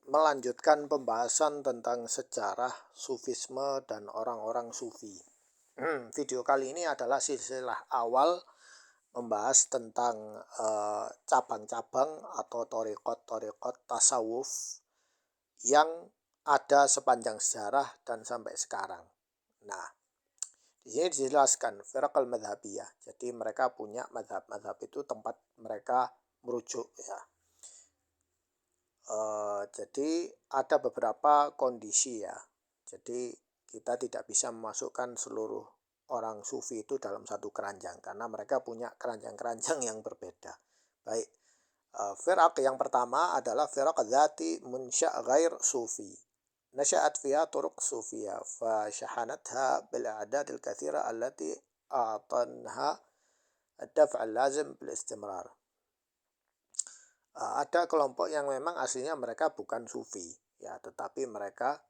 melanjutkan pembahasan tentang sejarah Sufisme dan orang-orang Sufi. Video kali ini adalah silsilah awal membahas tentang cabang-cabang atau thariqat tasawuf yang ada sepanjang sejarah dan sampai sekarang. Nah, di sini dijelaskan firaqal madhabiyah. Jadi mereka punya madhab itu tempat mereka merujuk ya. Jadi ada beberapa kondisi ya. Jadi kita tidak bisa memasukkan seluruh orang sufi itu dalam satu keranjang karena mereka punya keranjang-keranjang yang berbeda. Baik, firaq yang pertama adalah firaq dzati munsya' ghair sufi. Nasya'at fiha turuq sufiyah fa syahanatha bil a'dad al katsira allati a'tanha ad-daf' al-lazim bil istimrar. Ada kelompok yang memang aslinya mereka bukan sufi ya, tetapi mereka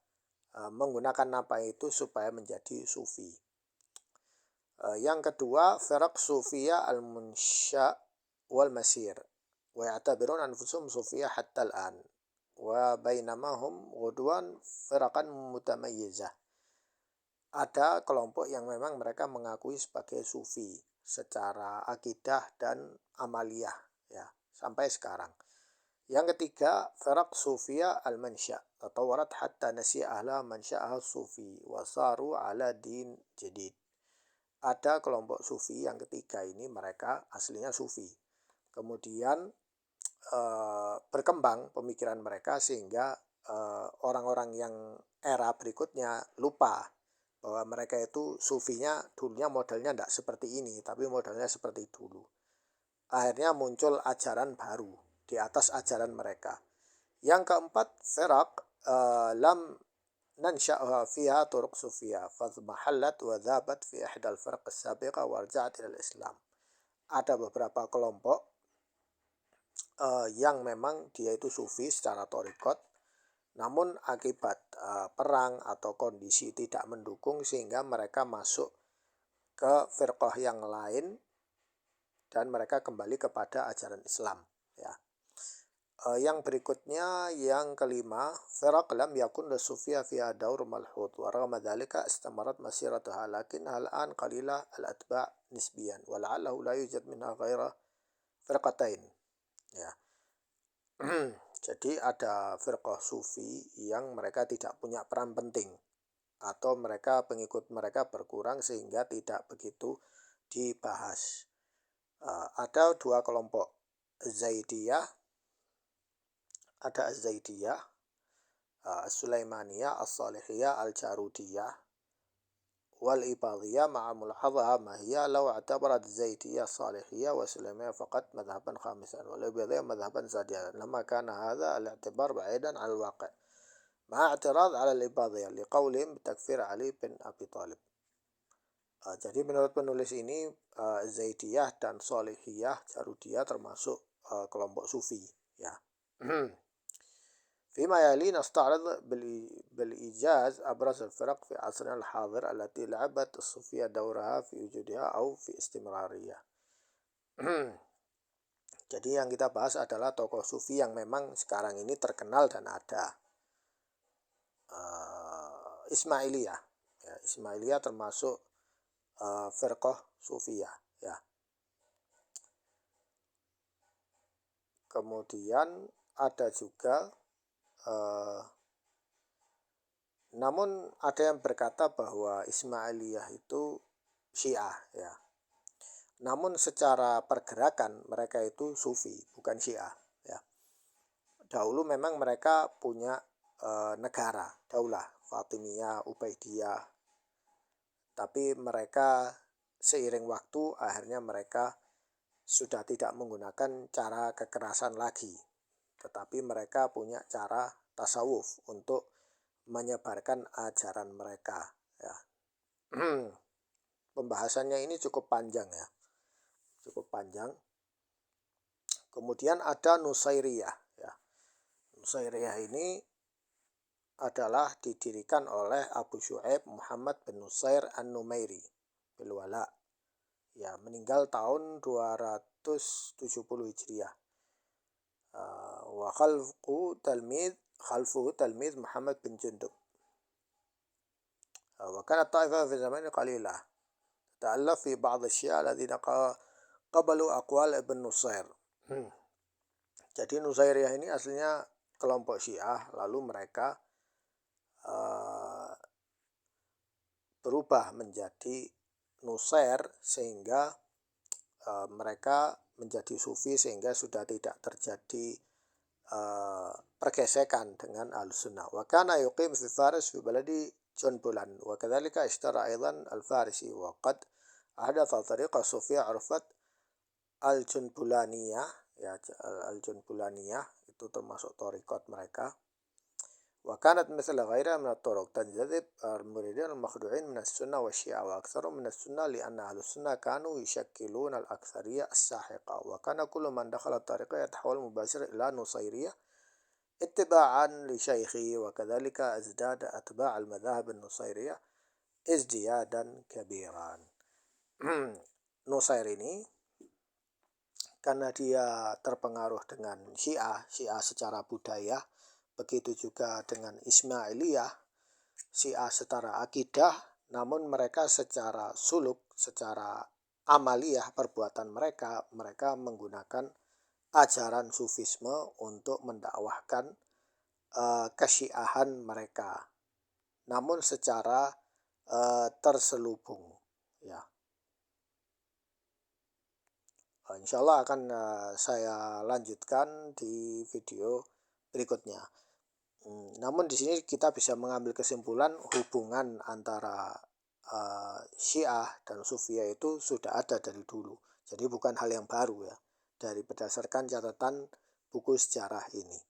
menggunakan nama itu supaya menjadi sufi. Yang kedua, firaq sufiyah al-munsya wal masir wa ya'tabirun anfusum sufiyah hatta al-an wa bainama hum ghudwan firaqan mutamayyizah. Ada kelompok yang memang mereka mengakui sebagai sufi secara akidah dan amaliyah ya, sampai sekarang. Yang ketiga, firaq sufiyah al-mansya' tatawarat hatta nasiya ahla mansya'ah sufi wa saru ala din jadid. Ada kelompok sufi yang ketiga ini mereka aslinya sufi. Kemudian berkembang pemikiran mereka sehingga orang-orang yang era berikutnya lupa bahwa mereka itu sufinya dulunya modelnya tidak seperti ini, tapi modelnya seperti dulu. Akhirnya muncul ajaran baru di atas ajaran mereka. Yang keempat, firaq lam nansha'a fiha turuq sufiyah fadhmahallat wa dhabat fi ihdal firaq as-sabiqa warja'at ila al-islam. Ada beberapa kelompok yang memang dia itu sufi secara thariqat, namun akibat perang atau kondisi tidak mendukung sehingga mereka masuk ke firqah yang lain dan mereka kembali kepada ajaran Islam ya. Yang berikutnya yang kelima, firaq lam yakun lisufiyah fiha daur malhud wa ragama dzalika istamarat masiratuha lakin al-an qalila al-atba' nisbiyan wa la'allahu la yujad minha ghaira firqatain ya. Jadi ada firqah sufi yang mereka tidak punya peran penting atau mereka pengikut mereka berkurang sehingga tidak begitu dibahas. Ada dua kelompok, Zaidiyah, ada Az-Zaidiyah, As-Sulaimaniyah, As-Salihiyah, Al-Jarudiyah, wal-Ibadiyah ma'a mulahadhaha mahiyya law i'tabarat Zaidiyah Salihiyah wa Sulaimaniyah faqat madhaban khamisan wal Ibadiyah madhaban sadiyan lama kana hadha al-i'tibar ba'idan 'ala al-waqi' ma'a i'tirad 'ala al-Ibadiyah liqaulihim bitakfir Ali bin Abi Thalib. Jadi menurut penulis ini Zaidiyah dan Salihiyah Jarudiyah termasuk kelompok sufi ya. فيما يلي نستعرض بالإيجاز أبرز الفرق في عصرنا الحاضر التي لعبت الصوفية دورها في وجودها أو في استمرارية. Jadi yang kita bahas adalah tokoh sufi yang memang sekarang ini terkenal dan ada. Ismailiyah ya, Ismailiyah termasuk firqah sufiyah ya. Kemudian ada juga namun ada yang berkata bahwa Ismailiyah itu Syiah ya. Namun secara pergerakan mereka itu sufi, bukan Syiah ya. Dahulu memang mereka punya negara, daulah Fatimiyah, Ubaidiyah. Tapi mereka seiring waktu akhirnya mereka sudah tidak menggunakan cara kekerasan lagi. Tetapi mereka punya cara tasawuf untuk menyebarkan ajaran mereka ya. Pembahasannya ini cukup panjang ya. Cukup panjang. Kemudian ada Nusairiyah ya. Nusairiyah ini adalah didirikan oleh Abu Syu'aib Muhammad bin Nusair An-Numairi Bilwala ya, meninggal tahun 270 Hijriah. Wa khalqu talmid خلفه تلميذ محمد بن جندب. وكانت طائفة في زمان قليلة تألف في بعض الشيعة الذين قبلوا أقوال Ibn Nusair. Jadi Nusairiyah ini aslinya kelompok Syiah, lalu mereka berubah menjadi Nusair sehingga mereka menjadi Sufi, sehingga sudah tidak terjadi pergesekan dengan Ahlussunnah. Wa kana yuqim fi Faris fi baladi Junbulan wa kadzalika ishtara aidan al-Farisi wa qad ahdatha tariqah Sufiyah Arfat al-Junbulaniyah, ya, al-Junbulaniyah itu termasuk thariqat mereka. Wa kanat mithla ghairiha min at-turuq tanjadib al-muridin al-makhdu'in min as-sunnah wa syiah wa aktsarum min as-sunnah li'anna ahlus-sunnah kanu yushakkiluna al-aktsariyah as-sahiqa wa kana kullu man dakhala at-tariqah yatahawwal mubashir ila nusairiyah ittiba'an li syaikhi wa kadzalika azdada atba' al-madhahib an-nusairiyah izdiyadan kabiran. Nusair ini karena dia terpengaruh dengan Syiah secara budaya, begitu juga dengan Ismailiyah, Syiah secara akidah, namun mereka secara suluk, secara amaliyah perbuatan mereka menggunakan ajaran Sufisme untuk mendakwahkan kesyiahan mereka, namun secara terselubung, ya. Insyaallah akan saya lanjutkan di video berikutnya. Namun di sini kita bisa mengambil kesimpulan hubungan antara Syiah dan Sufiyah itu sudah ada dari dulu. Jadi bukan hal yang baru, ya, dari berdasarkan catatan buku sejarah ini.